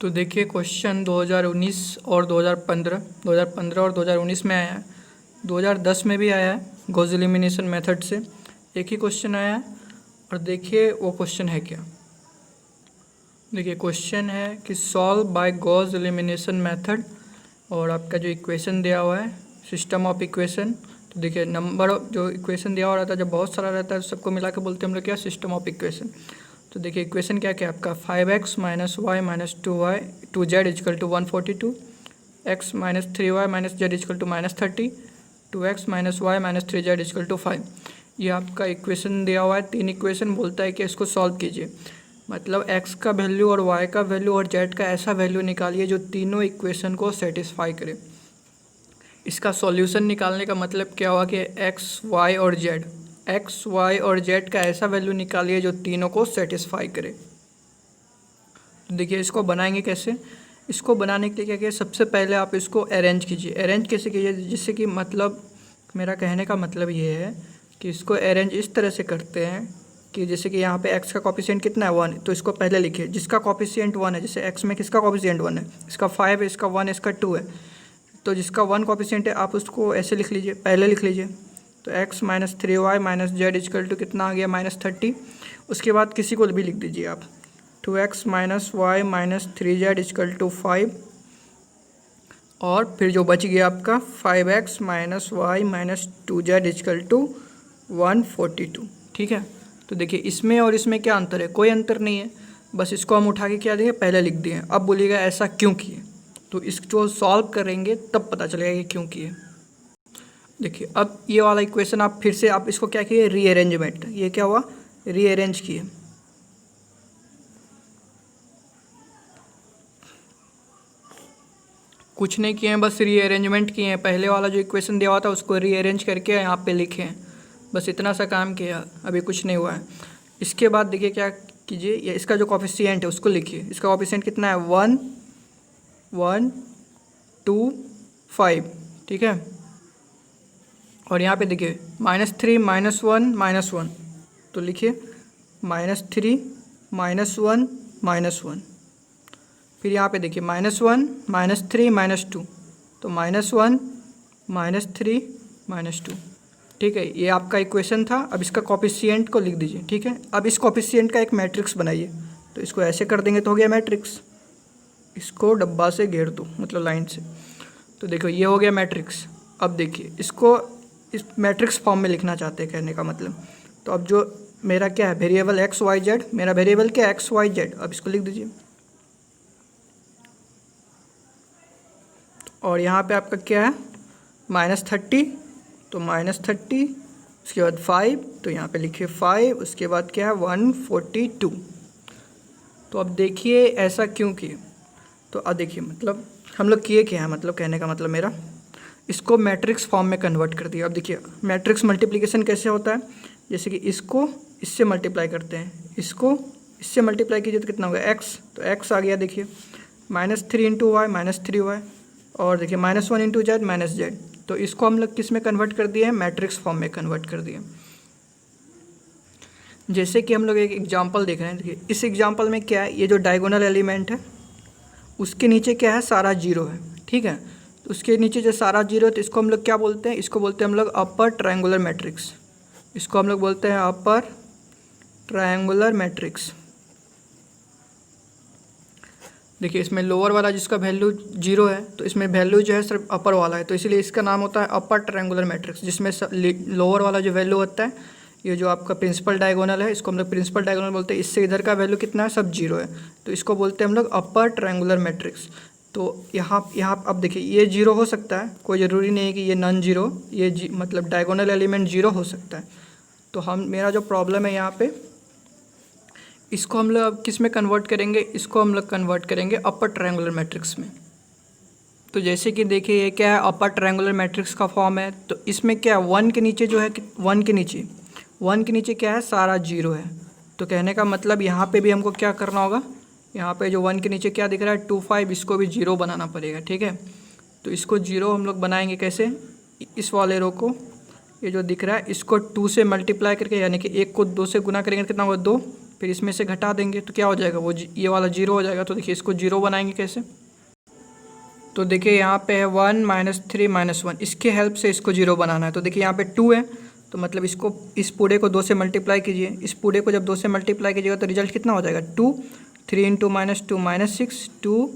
तो देखिए क्वेश्चन 2019 और 2015 और 2019 में आया है, 2010 में भी आया है गॉस एलिमिनेशन मेथड से एक ही क्वेश्चन आया है। और देखिए वो क्वेश्चन है क्या। देखिए क्वेश्चन है कि solve by Gauss elimination method, और आपका जो इक्वेशन दिया हुआ है सिस्टम ऑफ इक्वेशन। तो देखिए नंबर जो इक्वेशन दिया हुआ रहता है जब बहुत सारा रहता है तो सबको मिला के बोलते हैं हम लोग क्या, सिस्टम ऑफ इक्वेशन। तो देखिए इक्वेशन क्या क्या आपका 5x minus Y minus 2y 2z is equal to 142, x minus 3y minus Z is equal to minus 30, 2x minus Y minus 3z is equal to 5। ये आपका इक्वेशन दिया हुआ है, तीन इक्वेशन बोलता है कि इसको सॉल्व कीजिए। मतलब x का वैल्यू और y का वैल्यू और z का ऐसा वैल्यू निकालिए जो तीनों इक्वेशन को सेटिस्फाई करे। इसका सॉल्यूशन निकालने का मतलब क्या हुआ कि एक्स वाई और जेड का ऐसा वैल्यू निकालिए जो तीनों को सेटिस्फाई करे। तो देखिए इसको बनाएंगे कैसे। इसको बनाने के लिए क्या किया, सबसे पहले आप इसको अरेंज कीजिए। अरेंज कैसे कीजिए, जिससे कि मतलब मेरा कहने का मतलब ये है कि इसको अरेंज इस तरह से करते हैं कि जैसे कि यहाँ पे x का कॉफिशिएंट कितना है 1, तो इसको पहले लिखिए जिसका कॉफिशिएंट 1 है। जैसे x में किसका कॉफिशिएंट 1 है, इसका 5 है, इसका 1 है, इसका 2 है। तो जिसका 1 कॉफिशिएंट है आप उसको ऐसे लिख लीजिए, पहले लिख लीजिए। तो x minus 3y minus Z is equal to कितना आ गया माइनस 30। उसके बाद किसी को भी लिख दीजिए आप 2x minus Y minus 3z is equal to 5, और फिर जो बच गया आपका 5x minus Y minus 2z is equal to 142। ठीक है। तो देखिए इसमें और इसमें क्या अंतर है, कोई अंतर नहीं है, बस इसको हम उठा के क्या दिए, पहले लिख दिए। अब बोलिएगा ऐसा क्यों किए, तो इसको सॉल्व करेंगे तब पता चलेगा कि क्यों किए। देखिए अब ये वाला इक्वेशन आप फिर से आप इसको क्या किए, रीअरेंजमेंट। ये क्या हुआ, रीअरेंज किए। कुछ नहीं किए हैं, बस रीअरेंजमेंट किए हैं। पहले वाला जो इक्वेशन दिया हुआ था उसको रीअरेंज करके यहाँ पे लिखे हैं, बस इतना सा काम किया, अभी कुछ नहीं हुआ है। इसके बाद देखिए क्या कीजिए, ये इसका जो कॉफिशिएंट है उसको लिखिए। इसका कॉफिशिएंट कितना है 1 1 2 5। ठीक है। और यहाँ पे देखिए -3 -1 तो लिखिए -3 -1 -1। फिर यहाँ पे देखिए -1 -3 -2, तो -1 -3 -2। ठीक है, ये आपका इक्वेशन था। अब इसका कॉफिशिएंट को लिख दीजिए। ठीक है। अब इस कॉफिशिएंट का एक मैट्रिक्स बनाइए। तो इसको ऐसे कर देंगे तो हो गया मैट्रिक्स। इसको डब्बा से घेर दो, मतलब लाइन से। तो देखो ये हो गया मैट्रिक्स। अब देखिए इसको इस मैट्रिक्स फॉर्म में लिखना चाहते हैं, कहने का मतलब। तो अब जो मेरा क्या है वेरिएबल एक्स वाई जेड, मेरा वेरिएबल क्या है एक्स वाई जेड। अब इसको लिख दीजिए। और यहाँ पे आपका क्या है -30, तो -30, उसके बाद 5, तो यहाँ पे लिखिए 5, उसके बाद क्या है 142। तो अब देखिए ऐसा क्यों किए। तो अब देखिए मतलब हम लोग किए क्या है, मतलब कहने का मतलब मेरा, इसको मैट्रिक्स फॉर्म में कन्वर्ट कर दिया। अब देखिए मैट्रिक्स मल्टीप्लिकेशन कैसे होता है, जैसे कि इसको इससे मल्टीप्लाई करते हैं, इसको इससे मल्टीप्लाई कीजिए तो कितना होगा x, तो x आ गया देखिए -3 इंटू वाई -3y, और देखिए -1 इंटू जेड -z। तो इसको हम लोग किस में कन्वर्ट कर दिए हैं, मैट्रिक्स फॉर्म में कन्वर्ट कर दिए। जैसे कि हम लोग एक एग्जाम्पल देख रहे हैं। देखिए इस एग्जाम्पल में क्या है, ये जो डायगोनल एलिमेंट है उसके नीचे क्या है, सारा जीरो है। ठीक है। तो उसके नीचे जो सारा जीरो है तो इसको हम लोग क्या बोलते हैं, इसको बोलते हैं हम लोग अपर ट्रायंगुलर मैट्रिक्स। इसको हम लोग बोलते हैं अपर ट्रायंगुलर मैट्रिक्स। देखिए इसमें लोअर वाला जिसका वैल्यू जीरो है तो इसमें वैल्यू जो है सिर्फ अपर वाला है, तो इसीलिए इसका नाम होता है अपर ट्रायंगुलर मैट्रिक्स, जिसमें लोअर वाला जो वैल्यू होता है, ये जो आपका प्रिंसिपल डायगोनल है इसको हम लोग प्रिंसिपल डायगोनल बोलते हैं। इससे इधर का वैल्यू कितना है, सब जीरो है, तो इसको बोलते हैं हम लोग अपर ट्रायंगुलर मैट्रिक्स। तो यहाँ अब देखिए ये जीरो हो सकता है, कोई ज़रूरी नहीं है कि ये नॉन जीरो, ये मतलब डायगोनल एलिमेंट जीरो हो सकता है। तो मेरा जो प्रॉब्लम है यहाँ पे, इसको हम लोग किस में कन्वर्ट करेंगे, इसको हम लोग कन्वर्ट करेंगे अपर ट्रायंगुलर मैट्रिक्स में। तो जैसे कि देखिए ये क्या है, अपर ट्रायंगुलर मैट्रिक्स का फॉर्म है। तो इसमें क्या है, 1 के नीचे जो है, 1 के नीचे क्या है, सारा जीरो है। तो कहने का मतलब यहाँ पे भी हमको क्या करना होगा, यहाँ पे जो 1 के नीचे क्या दिख रहा है 2 5, इसको भी जीरो बनाना पड़ेगा। ठीक है। तो इसको जीरो हम लोग बनाएंगे कैसे, इस वाले रो को, ये जो दिख रहा है इसको 2 से मल्टीप्लाई करके, यानी कि 1 को 2 से गुना करेंगे कितना होगा 2, फिर इसमें से घटा देंगे तो क्या हो जाएगा, वो ये वाला 0 हो जाएगा। तो देखिए इसको 0 बनाएंगे कैसे, तो देखिए यहाँ पे है 1 -3 -1, इसके हेल्प से इसको 0 बनाना है। तो देखिए यहाँ पे 2 है, तो मतलब इसको इस पूरे को 2 से मल्टीप्लाई कीजिए। इस पूरे को जब 2 से मल्टीप्लाई कीजिएगा तो रिजल्ट कितना हो जाएगा 2, 3 × -2 -6,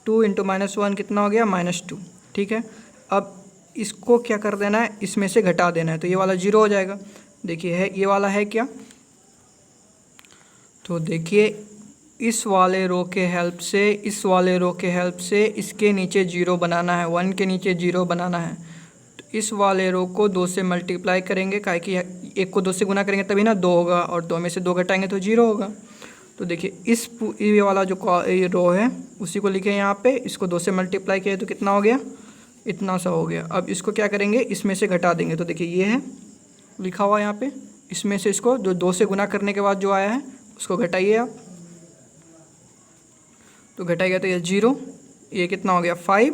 2 × -1 कितना हो गया -2। ठीक है, अब इसको क्या कर देना है, इसमें से घटा देना है, तो ये वाला 0 हो जाएगा। देखिए है ये वाला है क्या, तो देखिए इस वाले रो के हेल्प से, इस वाले रो के हेल्प से इसके नीचे 0 बनाना है, 1 के नीचे 0 बनाना है। तो इस वाले रो को 2 से मल्टीप्लाई करेंगे, काहे कि 1 को 2 से गुना करेंगे तभी ना 2 होगा, और 2 में से 2 घटाएंगे तो 0 होगा। तो देखिए ये वाला जो रो है उसी को लिखे यहाँ पे, इसको 2 से मल्टीप्लाई किया तो कितना हो गया, इतना सा हो गया। अब इसको क्या करेंगे, इसमें से घटा देंगे। तो देखिए ये है लिखा हुआ यहाँ पे, इसमें से इसको जो 2 से गुना करने के बाद जो आया है उसको घटाइए आप, तो घटाइएगा तो ये 0, ये कितना हो गया 5,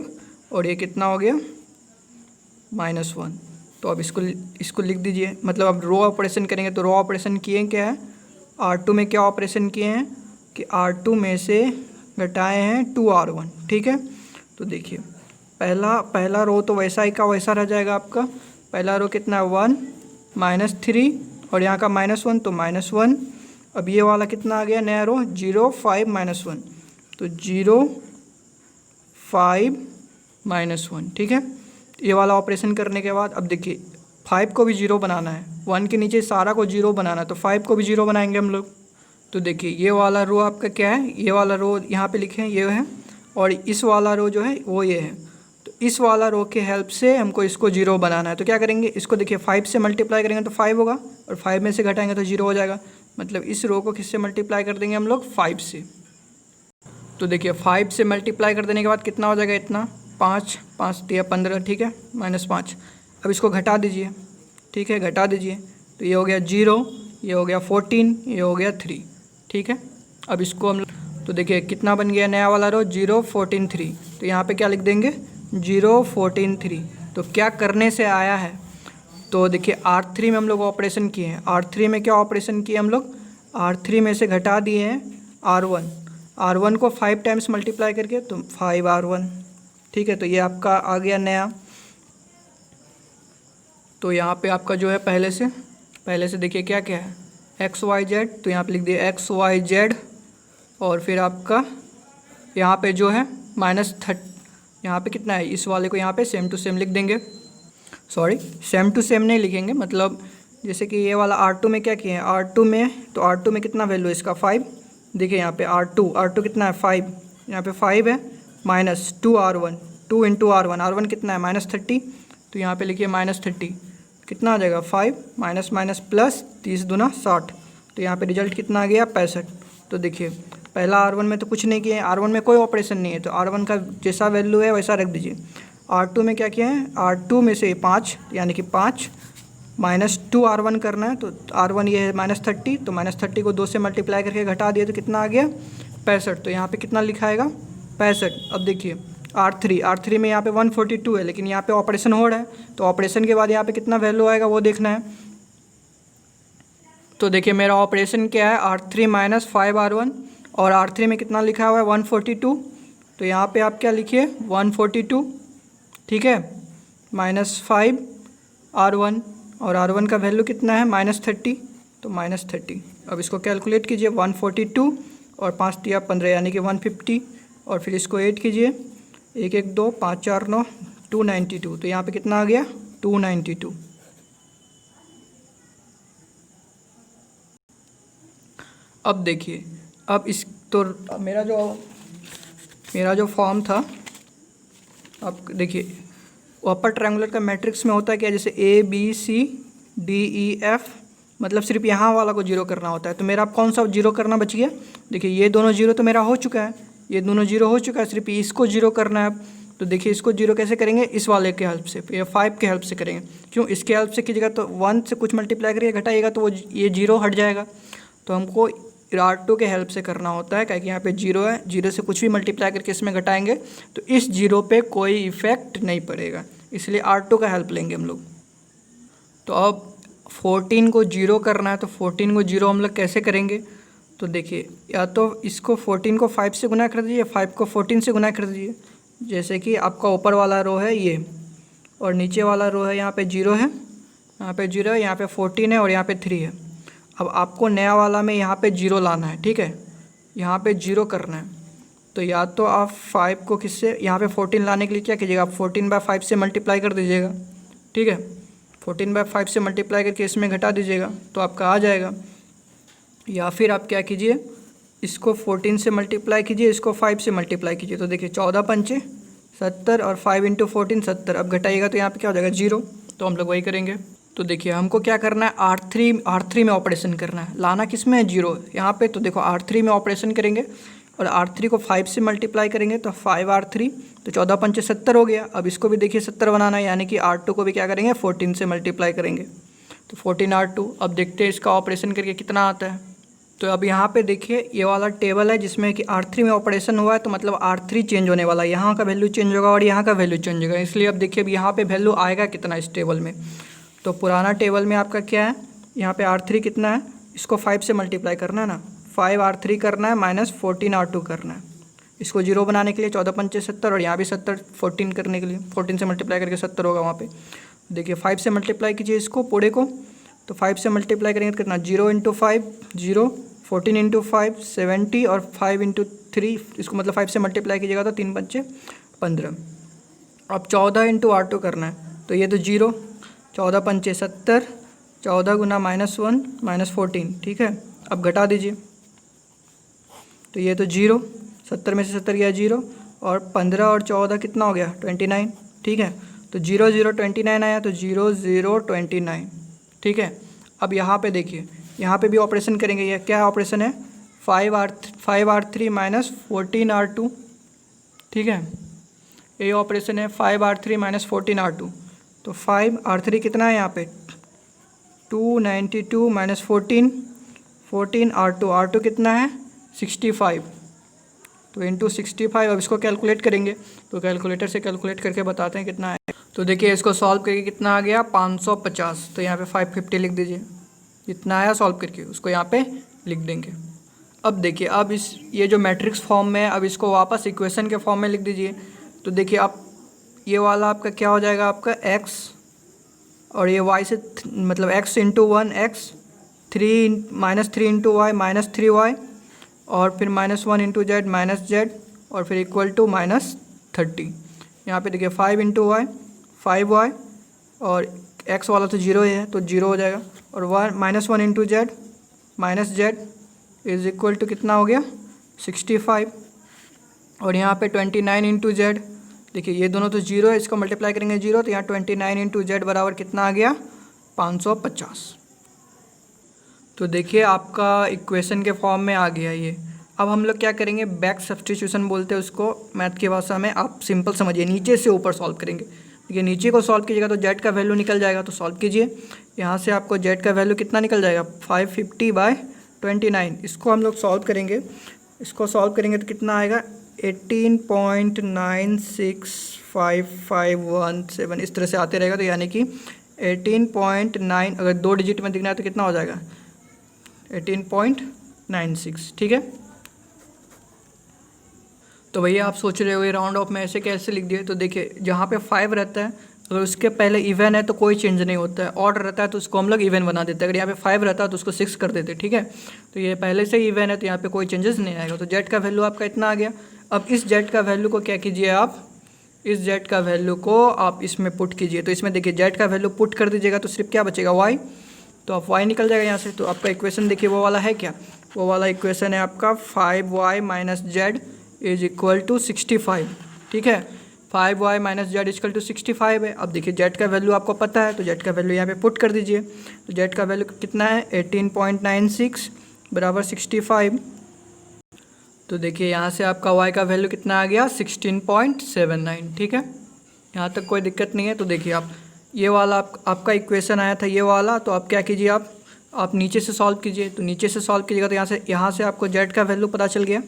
और ये कितना हो गया -1। तो अब इसको लिख दीजिए, मतलब अब रो ऑपरेशन करेंगे तो रो ऑपरेशन किए क्या है, R2 में क्या ऑपरेशन किए हैं कि R2 में से घटाए हैं 2R1। ठीक है, तो देखिए पहला रो तो वैसा ही का वैसा रह जाएगा आपका। पहला रो कितना है 1 -3, और यहाँ का -1 तो -1। अब ये वाला कितना आ गया नया रो 0 5 -1, तो 0 5 -1। ठीक है, ये वाला ऑपरेशन करने के बाद अब देखिए 5 को भी 0 बनाना है, 1 के नीचे सारा को 0 बनाना है, तो 5 को भी 0 बनाएंगे हम लोग। तो देखिए ये वाला रो आपका क्या है, ये वाला रो यहाँ पे लिखे हैं ये है, और इस वाला रो जो है वो ये है। तो इस वाला रो के हेल्प से हमको इसको 0 बनाना है, तो क्या करेंगे, इसको देखिए 5 से मल्टीप्लाई करेंगे तो 5 होगा, और 5 में से घटाएंगे तो 0 हो जाएगा। मतलब इस रो को किससे मल्टीप्लाई कर देंगे हम लोग 5 से। तो देखिए 5 से मल्टीप्लाई कर देने के बाद कितना हो जाएगा, इतना 5 5 × 15, ठीक है -5। अब इसको घटा दीजिए, ठीक है घटा दीजिए, तो ये हो गया 0, ये हो गया 14, ये हो गया 3। ठीक है, अब इसको हम तो देखिए कितना बन गया नया वाला रो 0 14 3, तो यहाँ पे क्या लिख देंगे 0 14 3। तो क्या करने से आया है, तो देखिए R3 में हम लोग ऑपरेशन किए हैं। R3 में क्या ऑपरेशन किए हम लोग, R3 में से घटा दिए हैं R1 को 5 टाइम्स मल्टीप्लाई करके तो 5R1। ठीक है, तो ये आपका आ गया नया। तो यहाँ पे आपका जो है पहले से देखिए क्या क्या है XYZ, तो यहाँ पे लिख दिए XYZ, और फिर आपका यहाँ पे जो है -30, यहाँ पे कितना है, इस वाले को यहाँ पे सेम टू सेम लिख देंगे। सॉरी सेम टू सेम नहीं लिखेंगे, मतलब जैसे कि ये वाला R2 में क्या किए हैं, R2 में तो R2 में कितना वैल्यू है इसका 5। देखिए यहाँ पे R2 कितना है 5, यहाँ पे 5 है -2R1, 2 × R1 कितना है -30, तो यहाँ पे लिखिए -30 कितना आ जाएगा 5 माइनस प्लस 30 दूना 60, तो यहाँ पे रिजल्ट कितना आ गया 65। तो देखिए पहला R1 में तो कुछ नहीं किए, R1 में कोई ऑपरेशन नहीं है, तो R1 का जैसा वैल्यू है वैसा रख दीजिए। R2 में क्या किया है, R2 में से 5 यानी कि 5 -2R1 करना है, तो R1 ये है -30, तो -30 को 2 से मल्टीप्लाई करके घटा दिए तो कितना आ गया 65। तो यहाँ पे कितना लिखा आएगा 65। अब देखिए R3 में यहाँ पे 142 है, लेकिन यहाँ पे ऑपरेशन हो रहा है, तो ऑपरेशन के बाद यहाँ पे कितना वैल्यू आएगा वो देखना है। तो देखिए मेरा ऑपरेशन क्या है R3 - 5R1, और R3 में कितना लिखा हुआ है 142, तो यहाँ पे आप क्या लिखिए 142, ठीक है -5R1, और R1 का वैल्यू कितना है -30, तो -30। अब इसको कैलकुलेट कीजिए 142 और 5 × 15 यानी कि 150, और फिर इसको 8 कीजिए 1 1 2 5 4 9 292, तो यहाँ पे कितना आ गया 292। अब देखिए अब इस तो मेरा जो फॉर्म था, अब देखिए अपर ट्रायंगुलर का मैट्रिक्स में होता है क्या, जैसे ABCDEF, मतलब सिर्फ यहाँ वाला को 0 करना होता है। तो मेरा अब कौन सा 0 करना बच गया, देखिए ये दोनों 0 तो मेरा हो चुका है, ये दोनों 0 हो चुका है, सिर्फ इसको 0 करना है। तो देखिए इसको 0 कैसे करेंगे, इस वाले के हेल्प से, या 5 के हेल्प से करेंगे। क्यों, इसके हेल्प से कीजिएगा तो 1 से कुछ मल्टीप्लाई करिए घटाइएगा तो वो ये 0 हट जाएगा। तो हमको R2 के हेल्प से करना होता है, क्योंकि यहाँ पे 0 है, 0 से कुछ भी मल्टीप्लाई करके इसमें घटाएंगे तो इस 0 पे कोई इफेक्ट नहीं पड़ेगा, इसलिए R2 का हेल्प लेंगे हम लोग। तो अब 14 को जीरो करना है, तो 14 को जीरो हम लोग कैसे करेंगे? तो देखिए, या तो इसको 14 को 5 से गुना कर दीजिए, 5 को 14 से गुना कर दीजिए। जैसे कि आपका ऊपर वाला रो है ये, और नीचे वाला रो है, यहाँ पे जीरो है, यहाँ पे जीरो है, यहाँ पे 14 है और यहाँ पे 3 है। अब आपको नया वाला में यहाँ पे जीरो लाना है, ठीक है, यहाँ पे जीरो करना है। तो या तो आप 5 को किससे, यहाँ पे 14 लाने के लिए क्या कीजिएगा, आप 14/5 से मल्टीप्लाई कर दीजिएगा, ठीक है, 14/5 से मल्टीप्लाई करके इसमें घटा दीजिएगा तो आपका आ जाएगा। या फिर आप क्या कीजिए, इसको 14 से मल्टीप्लाई कीजिए, इसको 5 से मल्टीप्लाई कीजिए। तो देखिए 14 पंचे 70 और 5 × 14 70। अब घटाइएगा तो यहाँ पे क्या हो जाएगा, जीरो। तो हम लोग वही करेंगे। तो देखिए हमको क्या करना है, R3 में ऑपरेशन करना है, लाना किस में है, जीरो यहाँ पे। तो देखो R3 में ऑपरेशन करेंगे और R3 को 5 से मल्टीप्लाई करेंगे तो 5R3, तो 14 पंचे 70 हो गया। अब इसको भी देखिए 70 बनाना है, यानी कि R2 को भी क्या करेंगे, 14 से मल्टीप्लाई करेंगे तो 14R2। अब देखते हैं इसका ऑपरेशन करके कितना आता है। तो अब यहाँ पे देखिए ये वाला टेबल है जिसमें कि R3 में ऑपरेशन हुआ है, तो मतलब R3 चेंज होने वाला है, यहाँ का वैल्यू चेंज होगा और यहाँ का वैल्यू चेंज होगा। इसलिए अब देखिए अब यहाँ पे वैल्यू आएगा कितना इस टेबल में। तो पुराना टेबल में आपका क्या है, यहाँ पे R3 कितना है, इसको 5 से मल्टीप्लाई करना है ना, 5R3 करना है माइनस 14R2 करना है। इसको जीरो बनाने के लिए 14 पंचे 70 और यहाँ भी 70, 14 करने के लिए 14 से मल्टीप्लाई करके 70 होगा वहाँ पे। देखिए 5 से मल्टीप्लाई कीजिए इसको पूरे को, तो 5 से मल्टीप्लाई करेंगे तो कितना, 0 × 5 0, 14 × 5 70 और 5 × 3, इसको मतलब 5 से मल्टीप्लाई कीजिएगा तो 3 पंचे 15। अब 14 × R2 करना है, तो ये तो जीरो, 14 पंचे 70, 14 गुना -1 -14, ठीक है। अब घटा दीजिए तो ये तो जीरो, 70 में से 70 गया जीरो, और 15 और 14 कितना हो गया, 29, ठीक है। तो 0 0 29 आया, तो 0 0 29, ठीक है। अब यहाँ पे देखिए, यहाँ पे भी ऑपरेशन करेंगे। ये क्या ऑपरेशन है, 5R3 माइनस 14R2, ठीक है, ये ऑपरेशन है 5R3 माइनस 14R2। तो 5R3 कितना है यहाँ पे, 292 माइनस 14R2 कितना है, 65, तो इंटू 65। अब इसको कैलकुलेट करेंगे, तो कैलकुलेटर से कैलकुलेट करके बताते हैं कितना है। तो देखिए इसको सॉल्व करके कितना आ गया, 550। तो यहाँ पे 550 लिख दीजिए, जितना आया सॉल्व करके उसको यहाँ पे लिख देंगे। अब देखिए अब ये जो मैट्रिक्स फॉर्म में है, अब इसको वापस इक्वेशन के फॉर्म में लिख दीजिए। तो देखिए आप ये वाला आपका क्या हो जाएगा, आपका x, और ये y से मतलब x × 1 x, 3 × y -3y, और फिर -1 × z -z, और फिर इक्वल टू -30। यहाँ पे देखिए 5 × y 5y, और x वाला तो जीरो है तो जीरो हो जाएगा, और -1 × z इज़ इक्वल टू कितना हो गया, 65, और यहाँ पे 29 × z, देखिए ये दोनों तो जीरो है, इसको मल्टीप्लाई करेंगे जीरो, तो यहाँ 29 × z बराबर कितना आ गया, 550। तो देखिए आपका इक्वेशन के फॉर्म में आ गया ये। अब हम लोग क्या करेंगे, बैक सब्स्टिट्यूशन बोलते हैं उसको मैथ की भाषा में, आप सिंपल समझिए, नीचे से ऊपर सॉल्व करेंगे। देखिए नीचे को सॉल्व कीजिएगा तो जेड का वैल्यू निकल जाएगा, तो सॉल्व कीजिए। यहाँ से आपको जेड का वैल्यू कितना निकल जाएगा, 550/29। इसको हम लोग सॉल्व करेंगे, इसको सॉल्व करेंगे तो कितना आएगा, 18.965517, इस तरह से आते रहेगा। तो यानी कि 18.9, अगर 2 डिजिट में दिखना है तो कितना हो जाएगा, 18.96, ठीक है। तो भैया आप सोच रहे हो ये राउंड ऑफ में ऐसे कैसे लिख दिए, तो देखिए जहाँ पे 5 रहता है, अगर उसके पहले इवन है तो कोई चेंज नहीं होता है, ऑड रहता है तो उसको हम लोग इवन बना देते हैं। अगर यहाँ पे 5 रहता है तो उसको 6 कर देते, ठीक है। तो ये पहले से ही इवन है तो यहाँ पे कोई चेंजेस नहीं आएगा। तो जेड का वैल्यू आपका इतना आ गया। अब इस जेड का वैल्यू को क्या कीजिए, आप इस जेड का वैल्यू को आप इसमें पुट कीजिए। तो इसमें देखिए जेड का वैल्यू पुट कर दीजिएगा तो सिर्फ क्या बचेगा, वाई, तो आप वाई निकल जाएगा यहाँ से। तो आपका इक्वेशन देखिए वो वाला है क्या, वो वाला इक्वेशन है आपका 5y minus Z is equal to 65, ठीक है। 5y minus Z equal to 65 है। अब देखिए जेड का वैल्यू आपको पता है, तो जेड का वैल्यू यहाँ पे पुट कर दीजिए। तो जेड का वैल्यू कितना है, 18.96 बराबर 65। तो देखिए यहाँ से आपका y का वैल्यू कितना आ गया, 16.79, ठीक है। यहाँ तक कोई दिक्कत नहीं है। तो देखिए आप ये वाला आपका इक्वेशन आया था ये वाला, तो आप क्या कीजिए, आप नीचे से सॉल्व कीजिए। तो नीचे से सॉल्व कीजिएगा तो यहाँ से आपको जेड का वैल्यू पता चल गया।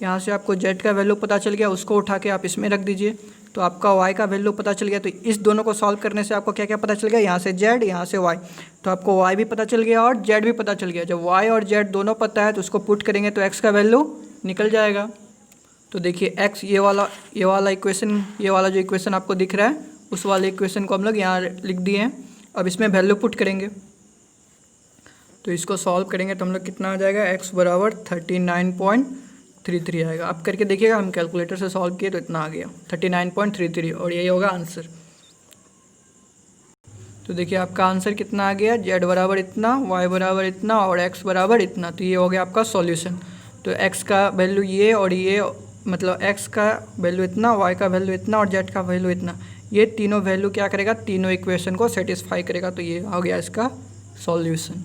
यहाँ से आपको z का वैल्यू पता चल गया, उसको उठा के आप इसमें रख दीजिए तो आपका y का वैल्यू पता चल गया। तो इस दोनों को सॉल्व करने से आपको क्या क्या पता चल गया, यहाँ से z यहाँ से y, तो आपको y भी पता चल गया और z भी पता चल गया। जब y और z दोनों पता है तो उसको पुट करेंगे तो x का वैल्यू निकल जाएगा। तो देखिए x ये वाला इक्वेशन, ये वाला जो इक्वेशन आपको दिख रहा है उस वाले इक्वेशन को हम लोग यहाँ लिख दिए हैं। अब इसमें वैल्यू पुट करेंगे तो इसको सॉल्व करेंगे तो हम लोग कितना आ जाएगा, x बराबर 39.33 आएगा। आप करके देखिएगा, हम कैलकुलेटर से सॉल्व किए तो इतना आ गया 39.33 और यही होगा आंसर। तो देखिए आपका आंसर कितना आ गया, z बराबर इतना, y बराबर इतना और x बराबर इतना। तो ये हो गया आपका सॉल्यूशन। तो x का वैल्यू ये और ये, मतलब x का वैल्यू इतना, y का वैल्यू इतना और z का वैल्यू इतना, ये तीनों वैल्यू क्या करेगा, तीनों इक्वेशन को सेटिस्फाई करेगा। तो ये हो गया इसका सॉल्यूशन।